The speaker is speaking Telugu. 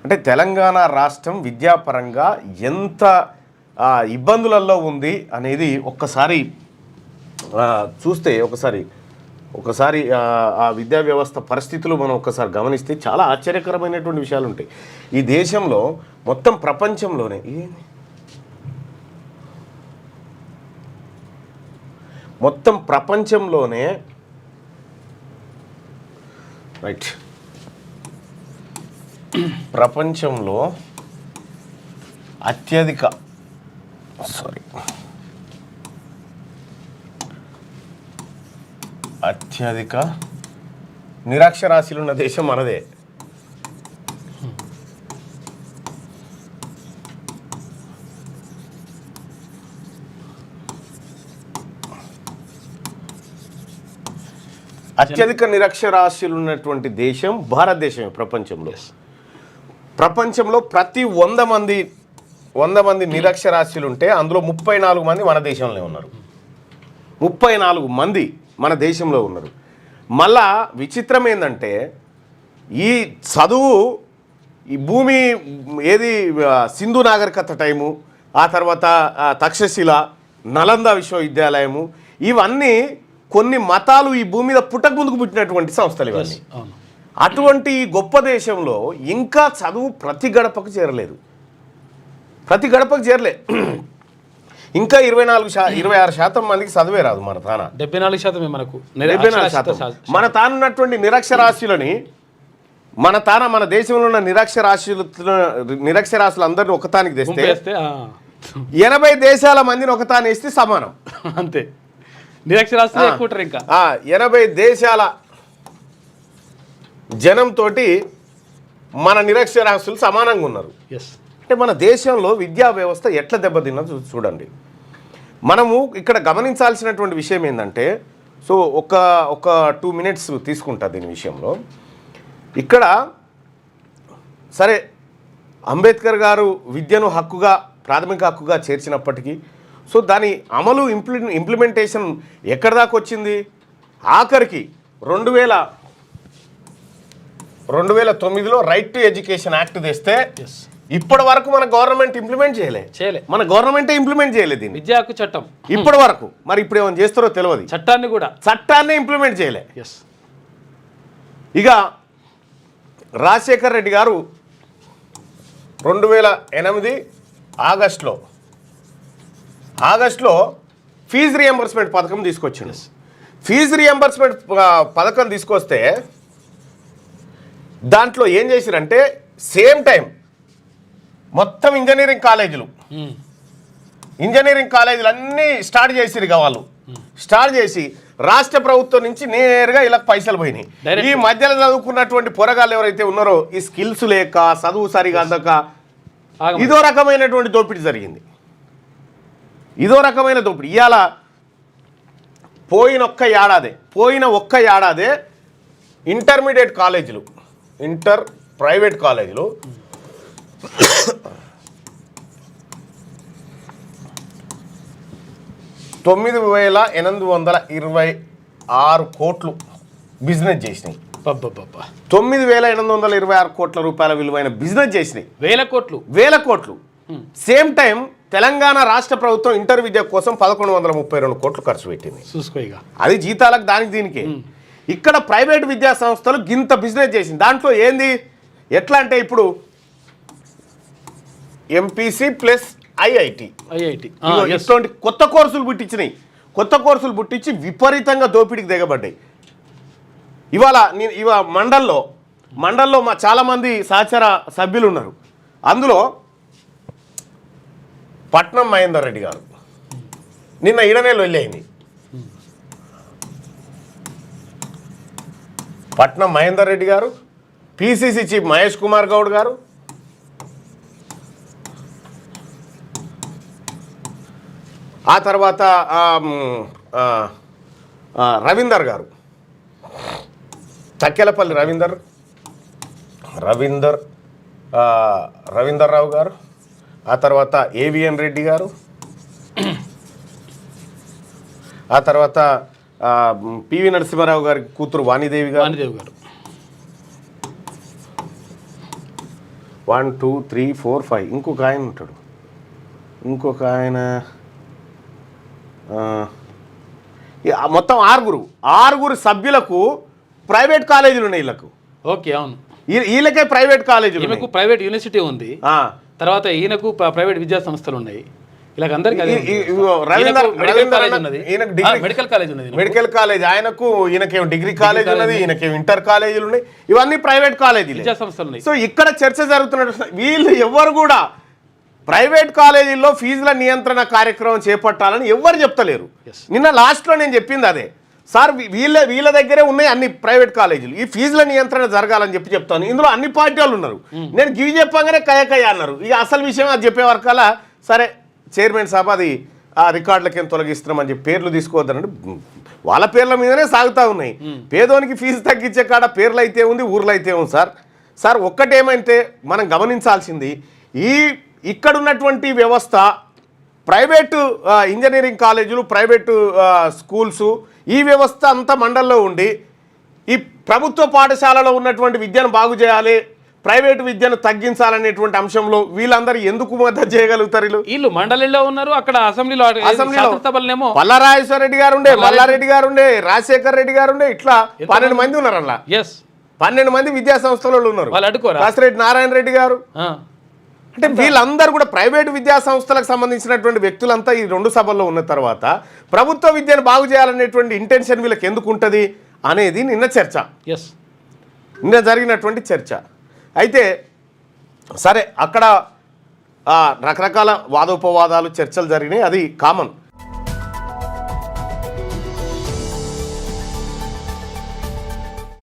అంటే తెలంగాణ రాష్ట్రం విద్యాపరంగా ఎంత ఇబ్బందులలో ఉంది అనేది ఒక్కసారి చూస్తే ఒకసారి ఆ విద్యా వ్యవస్థ పరిస్థితులు మనం ఒక్కసారి గమనిస్తే చాలా ఆశ్చర్యకరమైనటువంటి విషయాలు ఉంటాయి. ఈ దేశంలో మొత్తం ప్రపంచంలోనే రైట్ ప్రపంచంలో అత్యధిక నిరక్షరాస్యులు ఉన్న దేశం మనదే. అత్యధిక నిరక్షరాస్యులు ఉన్నటువంటి దేశం భారతదేశమే ప్రపంచంలో ప్రతి 100 మంది నిరక్షరాస్యులు ఉంటే అందులో 34 మంది మన దేశంలో ఉన్నారు. 34 మంది మన దేశంలో ఉన్నారు. మళ్ళా విచిత్రం ఏంటంటే ఈ చదువు ఈ భూమి ఏది సింధు నాగరికత టైము, ఆ తర్వాత తక్షశిల, నలంద విశ్వవిద్యాలయము, ఇవన్నీ కొన్ని మతాలు ఈ భూమి మీద ముందుకు పుట్టినటువంటి సంస్థలు ఇవన్నీ. అటువంటి గొప్ప దేశంలో ఇంకా చదువు ప్రతి గడపకు చేరలేదు. ఇంకా 26% మందికి చదివే రాదు. మన తాన 74% మనకు 74%. మన తాను ఉన్నటువంటి నిరక్షరాస్యులని మన దేశంలో ఉన్న నిరక్షరాస్యులు అందరిని ఒకతానికి తెస్తే 80 దేశాల మందిని ఒకతాని వేస్తే సమానం. అంతే, నిరక్షరాస్యులు ఎక్కువ ఉంటారు. ఇంకా 80 దేశాల జనంతోటి మన నిరక్షరాస్యులు సమానంగా ఉన్నారు. అంటే మన దేశంలో విద్యా వ్యవస్థ ఎట్లా దెబ్బతిన్నదో చూడండి. మనము ఇక్కడ గమనించాల్సినటువంటి విషయం ఏంటంటే, సో ఒక 2 మినిట్స్ తీసుకుంటా దీని విషయంలో. ఇక్కడ సరే అంబేద్కర్ గారు విద్యను ప్రాథమిక హక్కుగా చేర్చినప్పటికీ సో దాని అమలు ఇంప్లిమెంటేషన్ ఎక్కడి దాకా వచ్చింది? ఆఖరికి 2009లో రైట్ టు ఎడ్యుకేషన్ యాక్ట్ తెస్తే ఇప్పటి వరకు మన గవర్నమెంట్ ఇంప్లిమెంట్ చేయలే. మన గవర్నమెంటే ఇంప్లిమెంట్ చేయలేదు దీన్ని, విద్యా హక్కు చట్టం ఇప్పటి వరకు. మరి ఇప్పుడు ఏమైనా చేస్తారో తెలియదు. చట్టాన్ని ఇంప్లిమెంట్ చేయలే. ఇక రాజశేఖర్ రెడ్డి గారు 2008 ఆగస్టులో ఫీజు రియంబర్స్మెంట్ పథకం తీసుకొచ్చింది. ఫీజు రియంబర్స్మెంట్ పథకం తీసుకొస్తే దాంట్లో ఏం చేసిరంటే సేమ్ టైం మొత్తం ఇంజనీరింగ్ కాలేజీలు అన్నీ స్టార్ట్ చేసిరు. వాళ్ళు స్టార్ట్ చేసి రాష్ట్ర ప్రభుత్వం నుంచి నేరుగా ఇలా పైసలు పోయినాయి. ఈ మధ్యలో చదువుకున్నటువంటి పోరగాళ్ళు ఎవరైతే ఉన్నారో ఈ స్కిల్స్ లేక చదువు సరిగా అందక ఇదో రకమైనటువంటి దోపిడీ జరిగింది. ఇవాళ పోయిన ఒక్క ఏడాదే ఇంటర్మీడియట్ కాలేజీలు ప్రైవేట్ కాలేజీలు 9,826 కోట్లు బిజినెస్ చేసినాయి. 9,826 కోట్ల రూపాయల విలువైన బిజినెస్ చేసినాయి. వేల కోట్లు. సేమ్ టైం తెలంగాణ రాష్ట్ర ప్రభుత్వం ఇంటర్ విద్య కోసం 1,132 కోట్లు ఖర్చు పెట్టింది. అది జీతాలకు దీనికి. ఇక్కడ ప్రైవేట్ విద్యా సంస్థలు గింత బిజినెస్ చేసింది. దాంట్లో ఏంది ఎట్లా అంటే ఇప్పుడు ఎంపీసీ ప్లస్ ఐఐటి ఇటువంటి కొత్త కోర్సులు పుట్టించి విపరీతంగా దోపిడీకి దిగబడ్డాయి. ఇవాళ మండల్లో మా చాలామంది సహచర సభ్యులు ఉన్నారు. అందులో పట్నం మహేందర్ రెడ్డి గారు నిన్న ఈడనేలో వెళ్ళయింది. పట్నం మహేందర్ రెడ్డి గారు, పిసిసి చీఫ్ మహేష్ కుమార్ గౌడ్ గారు, ఆ తర్వాత రవీందర్ గారు, తక్కెలపల్లి రవీందర్ రావు గారు, ఆ తర్వాత ఏవిఎన్ రెడ్డి గారు, ఆ తర్వాత పివి నరసింహారావు గారి కూతురు వాణిదేవి గారు, 1 2 3 4 5 ఇంకొక ఆయన ఉంటాడు, ఇంకొక ఆయన మొత్తం ఆరుగురు సభ్యులకు ప్రైవేట్ కాలేజీలు ఉన్నాయి వీళ్ళకు. ఓకే, అవును. వీళ్ళకే ప్రైవేట్ కాలేజీలు, ఈమెకు ప్రైవేట్ యూనివర్సిటీ ఉంది, తర్వాత ఈయనకు ప్రైవేట్ విద్యా సంస్థలు ఉన్నాయి. ఇలా అందరికి మెడికల్ కాలేజ్ ఉన్నది, మెడికల్ కాలేజ్ ఆయనకు, ఈయనకేమో డిగ్రీ కాలేజ్ ఉన్నది, ఈయనకేమో ఇంటర్ కాలేజీలు ఉన్నాయి, ఇవన్నీ ప్రైవేట్ కాలేజీలు, విద్యా సంస్థలు ఉన్నాయి. సో ఇక్కడ చర్చ జరుగుతున్నట్టు వీళ్ళు ఎవరు కూడా ప్రైవేట్ కాలేజీల్లో ఫీజుల నియంత్రణ కార్యక్రమం చేపట్టాలని ఎవ్వరు చెప్తలేరు. నిన్న లాస్ట్లో నేను చెప్పింది అదే సార్, వీళ్ళ దగ్గరే ఉన్నాయి అన్ని ప్రైవేట్ కాలేజీలు, ఈ ఫీజుల నియంత్రణ జరగాలని చెప్తాను. ఇందులో అన్ని పార్టీ వాళ్ళు ఉన్నారు. నేను గివి చెప్పగానే కయ్య అన్నారు. ఇక అసలు విషయం అది చెప్పే వరకల్లా సరే చైర్మన్ సాబ్ అది ఆ రికార్డులకేం తొలగిస్తున్నామని చెప్పి పేర్లు తీసుకోవద్దనంటే వాళ్ళ పేర్ల మీదనే సాగుతూ ఉన్నాయి. పేదోనికి ఫీజు తగ్గించే కాడ పేర్లు అయితే ఉంది, ఊర్లు అయితే ఉంది. సార్ ఒక్కటేమంటే మనం గమనించాల్సింది, ఇక్కడ ఉన్నటువంటి వ్యవస్థ ప్రైవేటు ఇంజనీరింగ్ కాలేజీలు, ప్రైవేటు స్కూల్సు, ఈ వ్యవస్థ అంతా మండల్లో ఉండి ఈ ప్రభుత్వ పాఠశాలలో ఉన్నటువంటి విద్యను బాగు చేయాలి, ప్రైవేటు విద్యను తగ్గించాలనేటువంటి అంశంలో వీళ్ళందరూ ఎందుకు మద్దతు చేయగలుగుతారు? వీళ్ళు మండలిలో ఉన్నారు, అక్కడ అసెంబ్లీలో పల్లారాజేశ్వర రెడ్డి గారు ఉండే, మల్లారెడ్డి గారు ఉండే, రాజశేఖర్ రెడ్డి గారు ఉండే, ఇట్లా 12 మంది ఉన్నారు. అలా 12 మంది విద్యా సంస్థలలో ఉన్నారు. కాసిరెడ్డి నారాయణ రెడ్డి గారు, అంటే వీళ్ళందరూ కూడా ప్రైవేటు విద్యా సంస్థలకు సంబంధించినటువంటి వ్యక్తులంతా ఈ 2 సభల్లో ఉన్న తర్వాత ప్రభుత్వ విద్యను బాగు చేయాలనేటువంటి ఇంటెన్షన్ వీళ్ళకి ఎందుకు ఉంటుంది అనేది నిన్న చర్చ, నిన్న జరిగినటువంటి చర్చ. అయితే సరే అక్కడ రకరకాల వాదోపవాదాలు చర్చలు జరిగినాయి, అది కామన్.